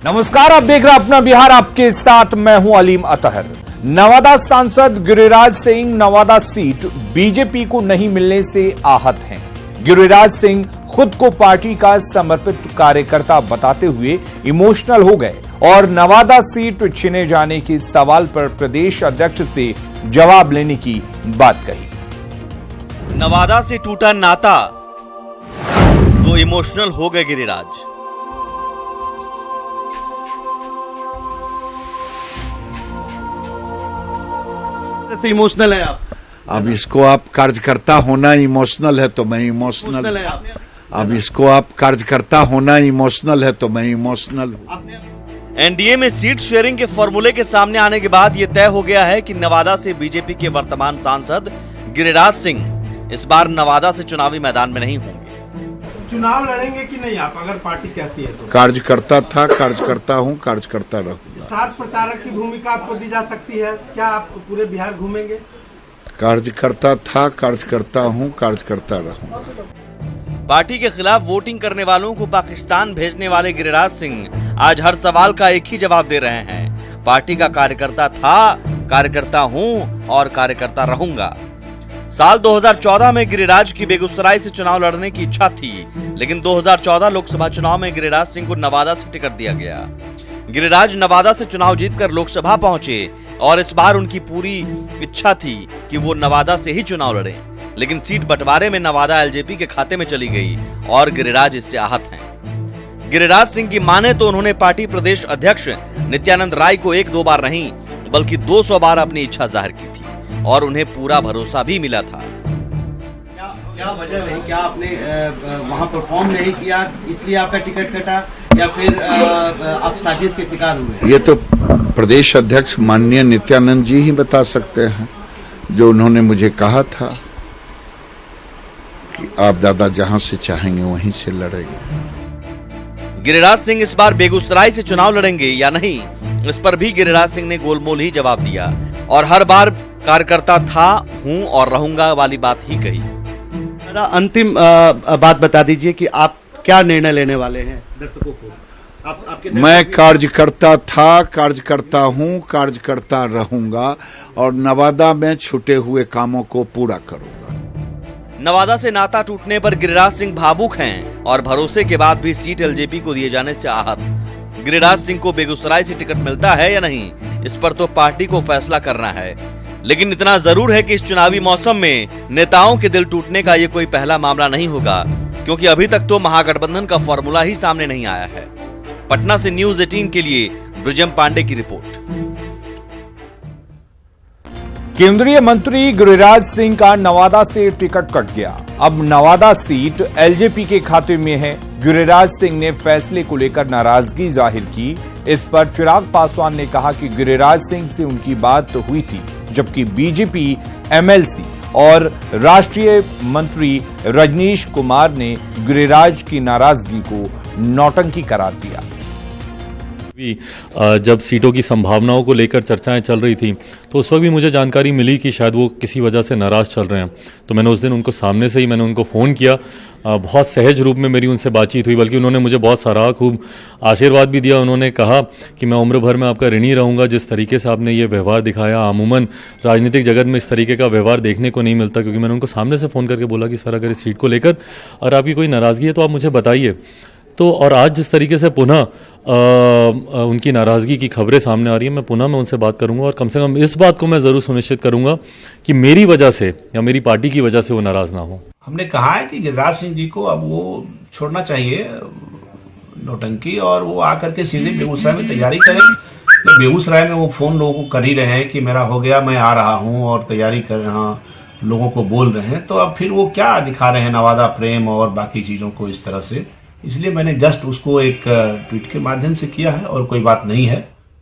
नमस्कार, आप देख रहे हैं अपना बिहार, आपके साथ मैं हूं अलीम अतहर। नवादा सांसद गिरिराज सिंह नवादा सीट बीजेपी को नहीं मिलने से आहत हैं। गिरिराज सिंह खुद को पार्टी का समर्पित कार्यकर्ता बताते हुए इमोशनल हो गए और नवादा सीट छिने जाने के सवाल पर प्रदेश अध्यक्ष से जवाब लेने की बात कही। नवादा से टूटा नाता तो इमोशनल हो गए गिरिराज। से इमोशनल है आप? अब इसको आप कार्यकर्ता होना इमोशनल है तो मैं इमोशनल। अब इसको आप कार्यकर्ता होना इमोशनल है तो मैं इमोशनल हूं। एनडीए में सीट शेयरिंग के फॉर्मूले के सामने आने के बाद यह तय हो गया है कि नवादा से बीजेपी के वर्तमान सांसद गिरिराज सिंह इस बार नवादा से चुनावी मैदान में नहीं होंगे। चुनाव लड़ेंगे कि नहीं आप, अगर पार्टी कहती है तो? कार्यकर्ता था, कार्यकर्ता हूं, कार्यकर्ता रहूंगा। स्टार प्रचारक की भूमिका आपको दी जा सकती है क्या? आप पूरे बिहार घूमेंगे? कार्यकर्ता था, कार्यकर्ता हूं, कार्यकर्ता रहूंगा। पार्टी के खिलाफ वोटिंग करने वालों को पाकिस्तान भेजने वाले गिरिराज सिंह आज हर सवाल का एक ही जवाब दे रहे हैं। पार्टी का कार्यकर्ता था, कार्यकर्ता हूं और कार्यकर्ता रहूंगा। साल 2014 में गिरिराज की बेगूसराय से चुनाव लड़ने की इच्छा थी, लेकिन 2014 लोकसभा चुनाव में गिरिराज सिंह को नवादा से टिकट दिया गया। गिरिराज नवादा से चुनाव जीतकर लोकसभा पहुंचे और इस बार उनकी पूरी इच्छा थी कि वो नवादा से ही चुनाव लड़ें, लेकिन सीट बंटवारे में नवादा एलजेपी के खाते में चली गई और गिरिराज इससे आहत हैं। गिरिराज सिंह की माने तो उन्होंने पार्टी प्रदेश अध्यक्ष नित्यानंद राय को 1-2 बार नहीं बल्कि 200 बार अपनी इच्छा जाहिर की थी और उन्हें पूरा भरोसा भी मिला था। क्या वजह रही? क्या आपने वहां परफॉर्म नहीं किया इसलिए आपका टिकट कटा, या फिर आप साजिश के शिकार हुए? ये तो प्रदेश अध्यक्ष माननीय नित्यानंद जी ही बता सकते हैं। जो उन्होंने मुझे कहा था कि आप दादा जहां से चाहेंगे वहीं से लड़ेंगे। गिरिराज सिंह इस बार बेगूसराय से चुनाव लड़ेंगे या नहीं, इस पर भी गिरिराज सिंह ने गोलमोल ही जवाब दिया और हर बार कार्यकर्ता था, हूं और रहूंगा वाली बात ही कही। दादा, अंतिम बात बता दीजिए कि आप क्या निर्णय लेने वाले हैं दर्शकों को? मैं कार्यकर्ता था, कार्यकर्ता हूं, कार्यकर्ता रहूंगा और नवादा में छूटे हुए कामों को पूरा करूंगा। नवादा से नाता टूटने पर गिरिराज सिंह भावुक हैं और भरोसे के बाद भी सीट एलजेपी को दिए जाने से आहत। गिरिराज सिंह को बेगूसराय से टिकट मिलता है या नहीं, इस पर तो पार्टी को फैसला करना है, लेकिन इतना जरूर है कि इस चुनावी मौसम में नेताओं के दिल टूटने का ये कोई पहला मामला नहीं होगा, क्योंकि अभी तक तो महागठबंधन का फॉर्मूला ही सामने नहीं आया है। पटना से न्यूज़ 18 के लिए ब्रिजम पांडे की रिपोर्ट। केंद्रीय मंत्री गिरिराज सिंह का नवादा से टिकट कट गया। अब नवादा सीट एलजेपी के खाते में है। गिरिराज सिंह ने फैसले को लेकर नाराजगी जाहिर की। इस पर चिराग पासवान ने कहा कि गिरिराज सिंह से उनकी बात तो हुई थी, जबकि बीजेपी एमएलसी और राष्ट्रीय मंत्री रजनीश कुमार ने गिरिराज की नाराजगी को नौटंकी करार दिया। जब सीटों की संभावनाओं को लेकर चर्चाएं चल रही थी तो उस वक्त भी मुझे जानकारी मिली कि शायद वो किसी वजह से नाराज़ चल रहे हैं। तो मैंने उस दिन उनको सामने से ही मैंने उनको फ़ोन किया। बहुत सहज रूप में मेरी उनसे बातचीत हुई, बल्कि उन्होंने मुझे बहुत सराहा, खूब आशीर्वाद भी दिया। उन्होंने कहा कि मैं उम्र भर में आपका ऋणी रहूंगा। जिस तरीके से आपने ये व्यवहार दिखाया, अमूमन राजनीतिक जगत में इस तरीके का व्यवहार देखने को नहीं मिलता। क्योंकि मैंने उनको सामने से फ़ोन करके बोला कि सर, अगर इस सीट को लेकर और आपकी कोई नाराज़गी है तो आप मुझे बताइए। तो और आज जिस तरीके से पुनः उनकी नाराज़गी की खबरें सामने आ रही हैं, मैं पुनः उनसे बात करूंगा और कम से कम इस बात को मैं ज़रूर सुनिश्चित करूंगा कि मेरी वजह से या मेरी पार्टी की वजह से वो नाराज़ ना हो। हमने कहा है कि गिरिराज सिंह जी को अब वो छोड़ना चाहिए नौटंकी, और वो आकर के सीधे बेगूसराय में तैयारी करें। तो बेगूसराय में वो फोन लोगों को कर ही रहे हैं कि मेरा हो गया, मैं आ रहा हूँ और तैयारी कर लोगों को बोल रहे हैं। तो अब फिर वो क्या दिखा रहे हैं नवादा प्रेम और बाकी चीजों को इस तरह से। इसलिए मैंने जस्ट उसको एक ट्वीट के माध्यम से किया है और कोई बात नहीं है।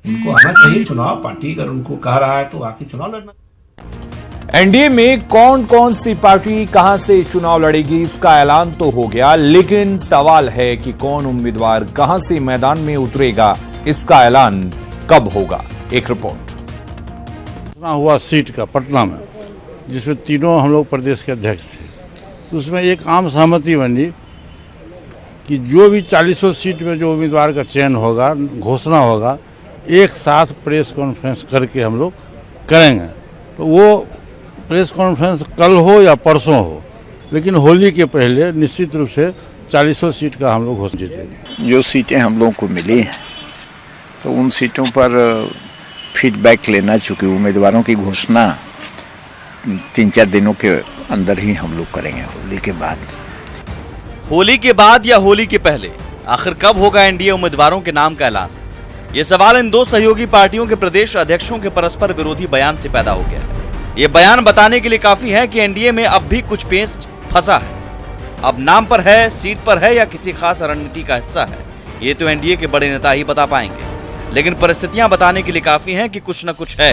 उनको आना चाहिए चुनाव, पार्टी अगर उनको कह रहा है तो आके चुनाव लड़ना। एनडीए में कौन कौन सी पार्टी कहां से चुनाव लड़ेगी, इसका ऐलान तो हो गया, लेकिन सवाल है कि कौन उम्मीदवार कहां से मैदान में उतरेगा, इसका ऐलान कब होगा। एक रिपोर्ट। हुआ सीट का पटना में, जिसमें तीनों हम लोग प्रदेश के अध्यक्ष थे। उसमें एक आम सहमति बनी कि जो भी 40 सीट में जो उम्मीदवार का चयन होगा, घोषणा होगा, एक साथ प्रेस कॉन्फ्रेंस करके हम लोग करेंगे। तो वो प्रेस कॉन्फ्रेंस कल हो या परसों हो, लेकिन होली के पहले निश्चित रूप से 40 सीट का हम लोग घोषणा जीतेंगे। जो सीटें हम लोगों को मिली हैं तो उन सीटों पर फीडबैक लेना, चूँकि उम्मीदवारों की घोषणा 3-4 दिनों के अंदर ही हम लोग करेंगे, होली के बाद। होली के बाद या होली के पहले आखिर कब होगा एनडीए उम्मीदवारों के नाम का ऐलान? ये सवाल इन दो सहयोगी पार्टियों के प्रदेश अध्यक्षों के परस्पर विरोधी बयान से पैदा हो गया है। ये बयान बताने के लिए काफी है कि एनडीए में अब भी कुछ पेच फंसा है। अब नाम पर है, सीट पर है या किसी खास रणनीति का हिस्सा है, ये तो एनडीए के बड़े नेता ही बता पाएंगे। लेकिन परिस्थितियां बताने के लिए काफी हैं कि कुछ न कुछ है।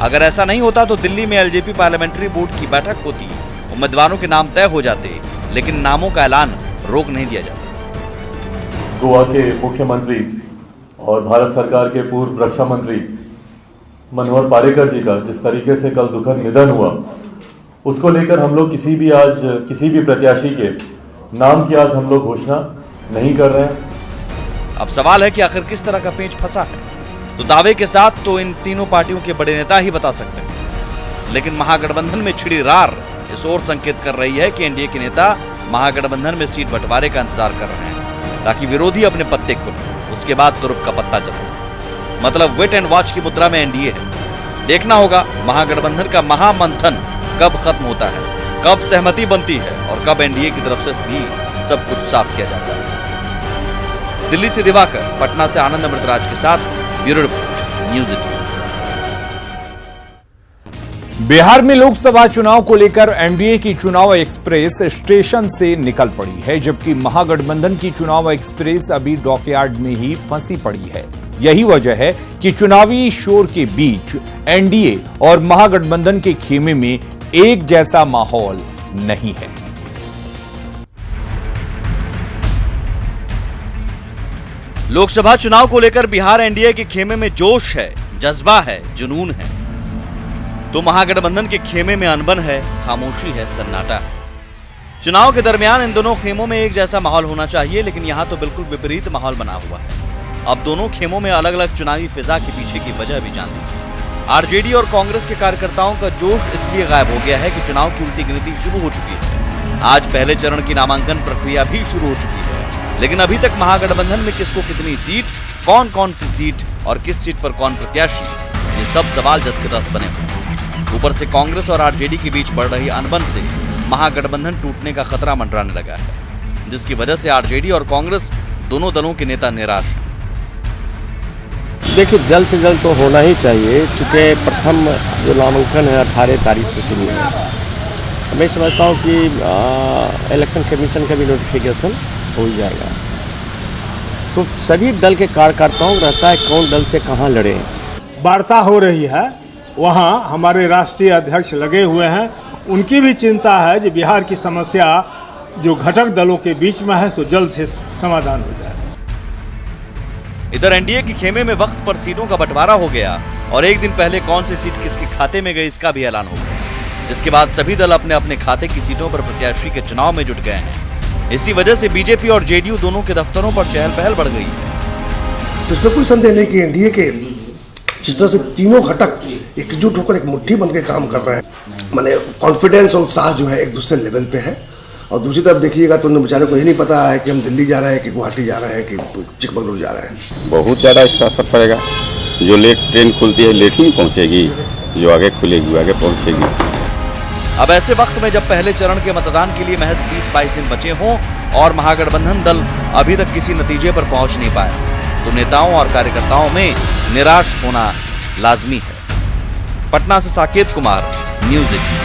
अगर ऐसा नहीं होता तो दिल्ली में एलजेपी पार्लियामेंट्री बोर्ड की बैठक होती, उम्मीदवारों के नाम तय हो जाते, लेकिन नामों का ऐलान रोक नहीं दिया जाता। गोवा के मुख्यमंत्री और भारत सरकार के पूर्व रक्षा मंत्री मनोहर पार्रिकर जी का जिस तरीके से कल दुखद निधन हुआ, उसको लेकर हम लोग किसी भी प्रत्याशी के नाम की आज हम लोग घोषणा नहीं कर रहे हैं। अब सवाल है कि आखिर किस तरह का पेच फंसा है, तो दावे के साथ तो इन तीनों पार्टियों के बड़े नेता ही बता सकते हैं। लेकिन महागठबंधन में छिड़ी रार इस ओर संकेत कर रही है कि एनडीए के नेता महागठबंधन में सीट बंटवारे का इंतजार कर रहे हैं, ताकि विरोधी अपने पत्ते खोले, उसके बाद तुरुप का पत्ता चले। मतलब वेट एंड वॉच की मुद्रा में एनडीए है। देखना होगा महागठबंधन का महामंथन कब खत्म होता है, कब सहमति बनती है और कब एनडीए की तरफ से भी सब कुछ साफ किया जाता है। दिल्ली से दिवाकर, पटना से आनंद अमृतराज के साथ ब्यूरो रिपोर्ट, न्यूज़ 18। बिहार में लोकसभा चुनाव को लेकर एनडीए की चुनाव एक्सप्रेस स्टेशन से निकल पड़ी है, जबकि महागठबंधन की चुनाव एक्सप्रेस अभी डॉकयार्ड में ही फंसी पड़ी है। यही वजह है कि चुनावी शोर के बीच एनडीए और महागठबंधन के खेमे में एक जैसा माहौल नहीं है। लोकसभा चुनाव को लेकर बिहार एनडीए के खेमे में जोश है, जज्बा है, जुनून है, तो महागठबंधन के खेमे में अनबन है, खामोशी है, सन्नाटा है। चुनाव के दरमियान इन दोनों खेमों में एक जैसा माहौल होना चाहिए, लेकिन यहां तो बिल्कुल विपरीत माहौल बना हुआ है। अब दोनों खेमों में अलग अलग चुनावी फिजा के पीछे की वजह भी जान लीजिए। आरजेडी और कांग्रेस के कार्यकर्ताओं का जोश इसलिए गायब हो गया है कि चुनाव की उल्टी गिनती शुरू हो चुकी है। आज पहले चरण की नामांकन प्रक्रिया भी शुरू हो चुकी है, लेकिन अभी तक महागठबंधन में किसको कितनी सीट, कौन कौन सी सीट और किस सीट पर कौन प्रत्याशी, ये सब सवाल जस के तस बने हुए। ऊपर से कांग्रेस और आरजेडी के बीच बढ़ रही अनबन से महागठबंधन टूटने का खतरा मंडराने लगा है, जिसकी वजह से आरजेडी और कांग्रेस दोनों दलों के नेता निराश हैं। देखिए, जल्द से जल्द तो होना ही चाहिए, चूँकि प्रथम जो नामांकन है 18 तारीख से शुरू है। मैं समझता हूँ कि इलेक्शन कमीशन का भी नोटिफिकेशन हो ही जाएगा, तो सभी दल के कार्यकर्ताओं को रहता है कौन दल से कहाँ लड़े। वार्ता हो रही है, वहाँ हमारे राष्ट्रीय अध्यक्ष लगे हुए हैं, उनकी भी चिंता है कि बिहार की समस्या जो घटक दलों के बीच में है सो जल्द से समाधान हो जाए। इधर एनडीए के खेमे में वक्त पर सीटों का बंटवारा हो गया और एक दिन पहले कौन सी सीट किसके खाते में गई इसका भी ऐलान हो गया, जिसके बाद सभी दल अपने अपने खाते की सीटों पर प्रत्याशी के चुनाव में जुट गए हैं। इसी वजह से बीजेपी और जेडीयू दोनों के दफ्तरों पर चहल पहल बढ़ गई है। तो इसमें कोई संदेह नहीं कि एनडीए के जिस तरह से तीनों घटक एकजुट होकर एक मुट्ठी बनकर काम कर रहे हैं, माने कॉन्फिडेंस और उत्साह जो है एक दूसरे लेवल पे है। और दूसरी तरफ देखिएगा तो उन बेचारे को ये नहीं पता है कि हम दिल्ली जा रहे हैं कि गुवाहाटी जा रहे हैं कि चिकमगलुरु जा रहे हैं। बहुत ज़्यादा इसका असर पड़ेगा। जो लेट ट्रेन खुलती है लेट ही पहुंचेगी, जो आगे खुलेगी आगे पहुंचेगी। अब ऐसे वक्त में जब पहले चरण के मतदान के लिए महज 20-22 दिन बचे हों और महागठबंधन दल अभी तक किसी नतीजे पर पहुंच नहीं पाए, तो नेताओं और कार्यकर्ताओं में निराश होना लाजमी है। पटना से साकेत कुमार, न्यूज़ 18।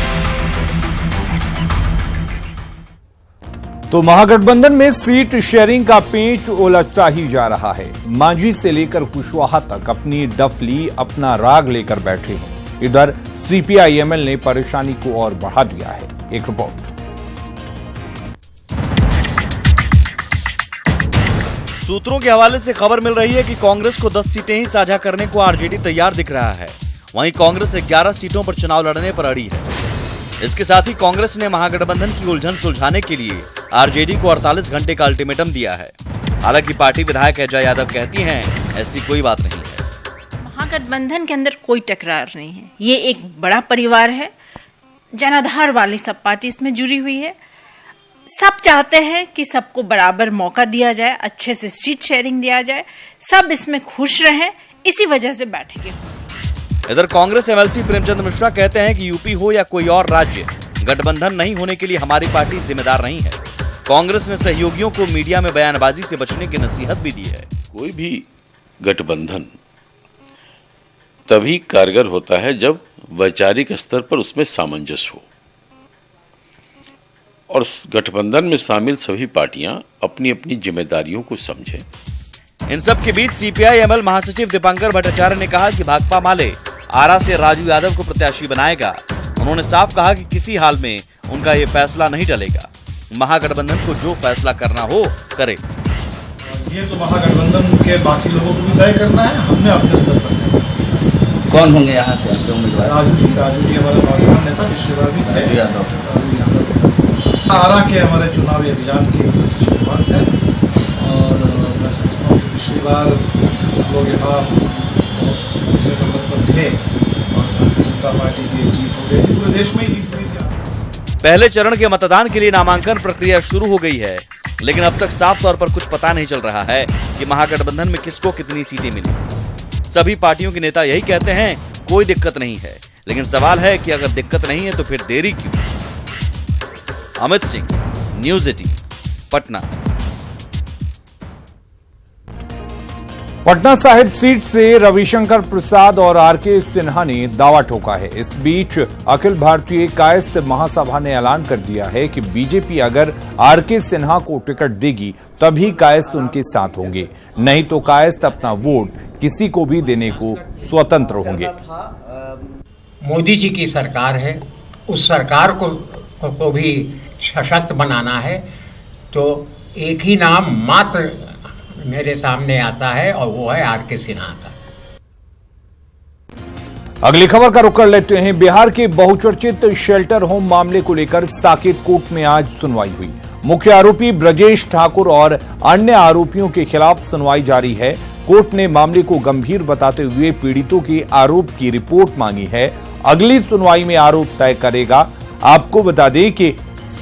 तो महागठबंधन में सीट शेयरिंग का पेंच उलझता ही जा रहा है। मांझी से लेकर कुशवाहा तक अपनी डफली, अपना राग लेकर बैठे हैं। इधर सीपीआई-एमएल ने परेशानी को और बढ़ा दिया है। एक रिपोर्ट। सूत्रों के हवाले से खबर मिल रही है कि कांग्रेस को 10 सीटें ही साझा करने को आरजेडी तैयार दिख रहा है। वहीं कांग्रेस 11 सीटों पर चुनाव लड़ने पर अड़ी है। इसके साथ ही कांग्रेस ने महागठबंधन की उलझन सुलझाने के लिए आरजेडी को 48 घंटे का अल्टीमेटम दिया है। हालांकि पार्टी विधायक अजय यादव कहती हैं ऐसी कोई बात नहीं है। महागठबंधन के अंदर कोई टकरार नहीं है। ये एक बड़ा परिवार है, जनाधार वाली सब पार्टी इसमें जुड़ी हुई है। सब चाहते हैं कि सबको बराबर मौका दिया जाए, अच्छे से सीट शेयरिंग दिया जाए, सब इसमें खुश रहें, इसी वजह से बैठेंगे। इधर कांग्रेस एमएलसी प्रेमचंद मिश्रा कहते हैं कि यूपी हो या कोई और राज्य, गठबंधन नहीं होने के लिए हमारी पार्टी जिम्मेदार नहीं है। कांग्रेस ने सहयोगियों को मीडिया में बयानबाजी से बचने की नसीहत भी दी है। कोई भी गठबंधन तभी कारगर होता है जब वैचारिक स्तर पर उसमें सामंजस्य हो और गठबंधन में शामिल सभी पार्टियां अपनी अपनी जिम्मेदारियों को समझें। इन सब के बीच सीपीआई एमएल महासचिव दीपांकर भट्टाचार्य ने कहा कि भाकपा माले आरा से राजू यादव को प्रत्याशी बनाएगा। उन्होंने साफ कहा कि किसी हाल में उनका ये फैसला नहीं टलेगा। महागठबंधन को जो फैसला करना हो करे। ये तो महागठबंधन के बाकी लोगों को भी तय करना है, हमने अपने स्तर पर तय करना है। कौन होंगे यहाँ से आपके उम्मीदवार? राजू जी हमारे नौजवान नेता, पिछली बार भी थे। राजू यादव आरा के हमारे चुनावी अभियान की शुरुआत है और मैं समझता हूँ कि पिछली बार हम लोग यहाँ तीसरे नंबर पर थे और भारतीय जनता पार्टी की जीत हो गई थी, पूरे देश में ही जीत हुई थी। पहले चरण के मतदान के लिए नामांकन प्रक्रिया शुरू हो गई है, लेकिन अब तक साफ तौर पर कुछ पता नहीं चल रहा है कि महागठबंधन में किसको कितनी सीटें मिली। सभी पार्टियों के नेता यही कहते हैं कोई दिक्कत नहीं है, लेकिन सवाल है कि अगर दिक्कत नहीं है तो फिर देरी क्यों। अमित सिंह, न्यूज़ 18, पटना। पटना साहिब सीट से रविशंकर प्रसाद और आरके सिन्हा ने दावा ठोका है। इस बीच अखिल भारतीय कायस्थ महासभा ने ऐलान कर दिया है कि बीजेपी अगर आरके सिन्हा को टिकट देगी तभी कायस्थ उनके साथ होंगे, नहीं तो कायस्थ अपना वोट किसी को भी देने को स्वतंत्र होंगे। मोदी जी की सरकार है, उस सरकार को भी सशक्त बनाना है, तो एक ही नाम मात्र मेरे सामने आता है और वो है आरके सिन्हा का। अगली खबर का रुख कर लेते हैं। बिहार के बहुचर्चित शेल्टर होम मामले को लेकर साकेत कोर्ट में आज सुनवाई हुई। मुख्य आरोपी ब्रजेश ठाकुर और अन्य आरोपियों के खिलाफ सुनवाई जारी है। कोर्ट ने मामले को गंभीर बताते हुए पीड़ितों के आरोप की रिपोर्ट मांगी है। अगली सुनवाई में आरोप तय करेगा। आपको बता दें कि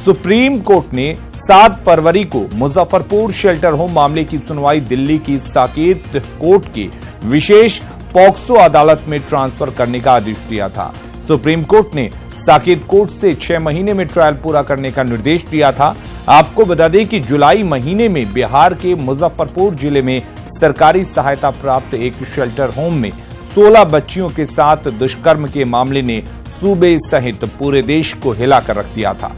सुप्रीम कोर्ट ने 7 फरवरी को मुजफ्फरपुर शेल्टर होम मामले की सुनवाई दिल्ली की साकेत कोर्ट की विशेष पॉक्सो अदालत में ट्रांसफर करने का आदेश दिया था। सुप्रीम कोर्ट ने साकेत कोर्ट से 6 महीने में ट्रायल पूरा करने का निर्देश दिया था। आपको बता दें कि जुलाई महीने में बिहार के मुजफ्फरपुर जिले में सरकारी सहायता प्राप्त एक शेल्टर होम में 16 बच्चियों के साथ दुष्कर्म के मामले ने सूबे सहित पूरे देश को हिलाकर रख दिया था।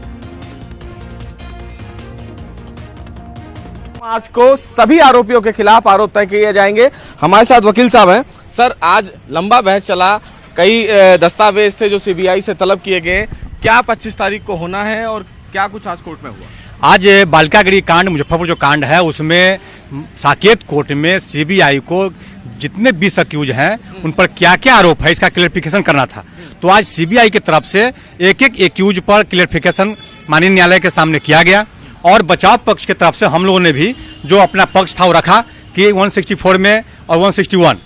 आज को सभी आरोपियों के खिलाफ आरोप तय किए जाएंगे। हमारे साथ वकील साहब हैं। सर, आज लंबा बहस चला, कई दस्तावेज थे जो सीबीआई से तलब किए गए। क्या 25 तारीख को होना है और क्या कुछ आज कोर्ट में हुआ? आज बालिका गृह कांड मुजफ्फरपुर जो कांड है उसमें साकेत कोर्ट में सीबीआई को जितने 20 अक्यूज हैं उन पर क्या क्या आरोप है इसका क्लियरिफिकेशन करना था। तो आज सीबीआई की तरफ से एक एक एक्यूज पर क्लियरिफिकेशन माननीय न्यायालय के सामने किया गया और बचाव पक्ष की तरफ से हम लोगों ने भी जो अपना पक्ष था वो रखा कि 164 में और 161।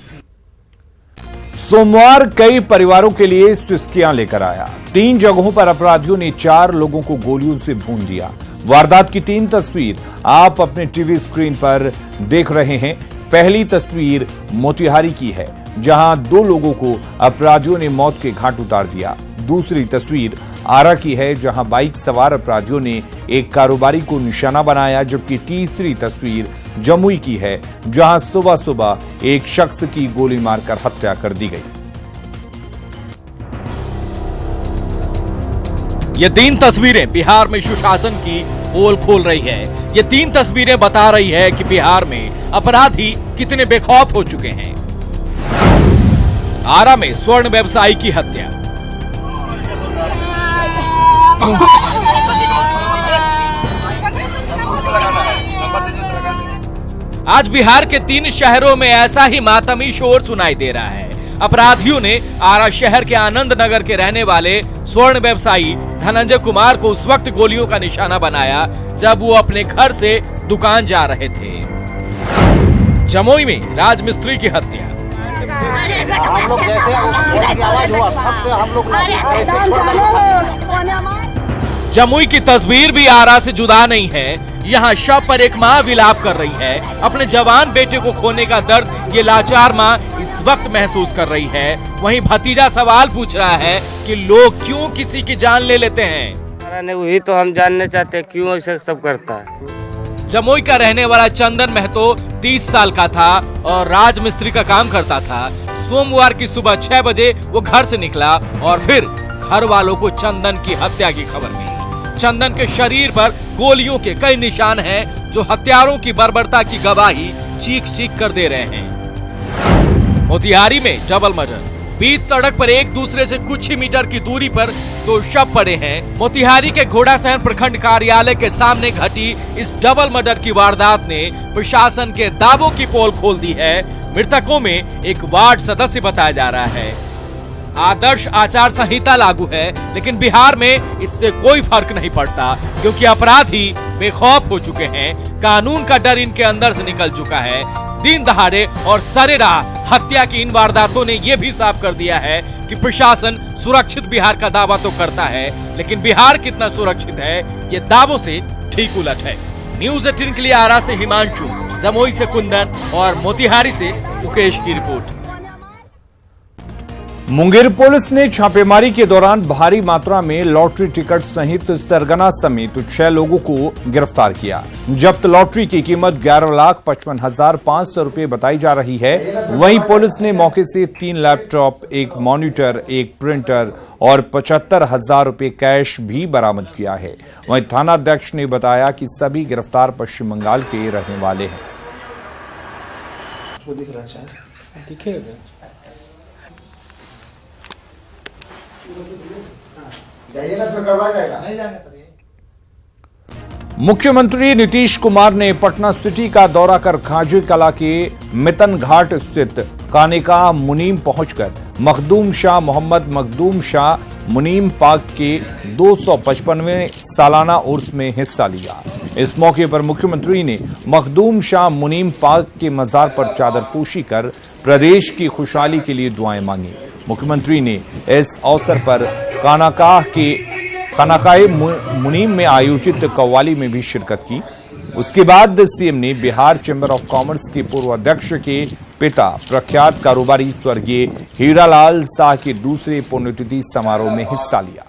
सोमवार कई परिवारों के लिए सिसकियां लेकर आया। 3 जगहों पर अपराधियों ने 4 लोगों को गोलियों से भून दिया। वारदात की 3 तस्वीर आप अपने टीवी स्क्रीन पर देख रहे हैं। पहली तस्वीर मोतिहारी की है, जहां 2 लोगों को अपराधियों ने मौत के घाट उतार दिया। दूसरी तस्वीर आरा की है, जहां बाइक सवार अपराधियों ने एक कारोबारी को निशाना बनाया। जबकि तीसरी तस्वीर जमुई की है, जहां सुबह सुबह एक शख्स की गोली मारकर हत्या कर दी गई। ये 3 तस्वीरें बिहार में सुशासन की पोल खोल रही है। ये 3 तस्वीरें बता रही है कि बिहार में अपराधी कितने बेखौफ हो चुके हैं। आरा में स्वर्ण व्यवसायी की हत्या, आज बिहार के 3 शहरों में ऐसा ही मातमी शोर सुनाई दे रहा है। अपराधियों ने आरा शहर के आनंद नगर के रहने वाले स्वर्ण व्यवसायी धनंजय कुमार को उस वक्त गोलियों का निशाना बनाया जब वो अपने घर से दुकान जा रहे थे। जमुई में राजमिस्त्री की हत्या। जमुई की तस्वीर भी आरा से जुदा नहीं है। यहाँ शव पर एक माँ विलाप कर रही है। अपने जवान बेटे को खोने का दर्द ये लाचार माँ इस वक्त महसूस कर रही है। वहीं भतीजा सवाल पूछ रहा है कि लोग क्यों किसी की जान ले लेते हैं। वही तो हम जानना चाहते हैं, क्यों ऐसा सब करता है। जमुई का रहने वाला चंदन महतो 30 साल का था और राजमिस्त्री का काम करता था। सोमवार की सुबह 6 बजे वो घर से निकला और फिर घर वालों को चंदन की हत्या की खबर मिली। चंदन के शरीर पर गोलियों के कई निशान हैं, जो हत्यारों की बर्बरता की गवाही चीख चीख कर दे रहे हैं। मोतिहारी में डबल मर्डर। बीच सड़क पर एक दूसरे से कुछ ही मीटर की दूरी पर दो शव पड़े हैं। मोतिहारी के घोड़ासहन प्रखंड कार्यालय के सामने घटी इस डबल मर्डर की वारदात ने प्रशासन के दावों की पोल खोल दी है। मृतकों में एक वार्ड सदस्य बताया जा रहा है। आदर्श आचार संहिता लागू है, लेकिन बिहार में इससे कोई फर्क नहीं पड़ता, क्योंकि अपराधी बेखौफ हो चुके हैं। कानून का डर इनके अंदर से निकल चुका है। दिन दहाड़े और सरेराह हत्या की इन वारदातों ने यह भी साफ कर दिया है कि प्रशासन सुरक्षित बिहार का दावा तो करता है, लेकिन बिहार कितना सुरक्षित है ये दावों से ठीक उलट है। न्यूज़ 18 के लिए आरा से हिमांशु, जमुई से कुंदन और मोतिहारी से मुकेश की रिपोर्ट। मुंगेर पुलिस ने छापेमारी के दौरान भारी मात्रा में लॉटरी टिकट सहित सरगना समेत 6 लोगों को गिरफ्तार किया। जब्त लॉटरी की कीमत 11,55,500 रुपए बताई जा रही है। वहीं पुलिस ने मौके से 3 लैपटॉप, 1 मॉनिटर, 1 प्रिंटर और 75,000 रुपए कैश भी बरामद किया है। वहीं थानाध्यक्ष ने बताया कि सभी गिरफ्तार पश्चिम बंगाल के रहने वाले हैं। मुख्यमंत्री नीतीश कुमार ने पटना सिटी का दौरा कर खाजे कला के मितन घाट स्थित कानेका मुनीम पहुंचकर मखदूम शाह मोहम्मद मखदूम शाह मुनीम पाक के 255वें सालाना उर्स में हिस्सा लिया। इस मौके पर मुख्यमंत्री ने मखदूम शाह मुनीम पाक के मजार पर चादर पोशी कर प्रदेश की खुशहाली के लिए दुआएं मांगी। मुख्यमंत्री ने इस अवसर पर खानाकाए मुनीम में आयोजित कव्वाली में भी शिरकत की। उसके बाद सीएम ने बिहार चैंबर ऑफ कॉमर्स के पूर्व अध्यक्ष के पिता प्रख्यात कारोबारी स्वर्गीय हीरालाल शाह के दूसरे पुण्यतिथि समारोह में हिस्सा लिया।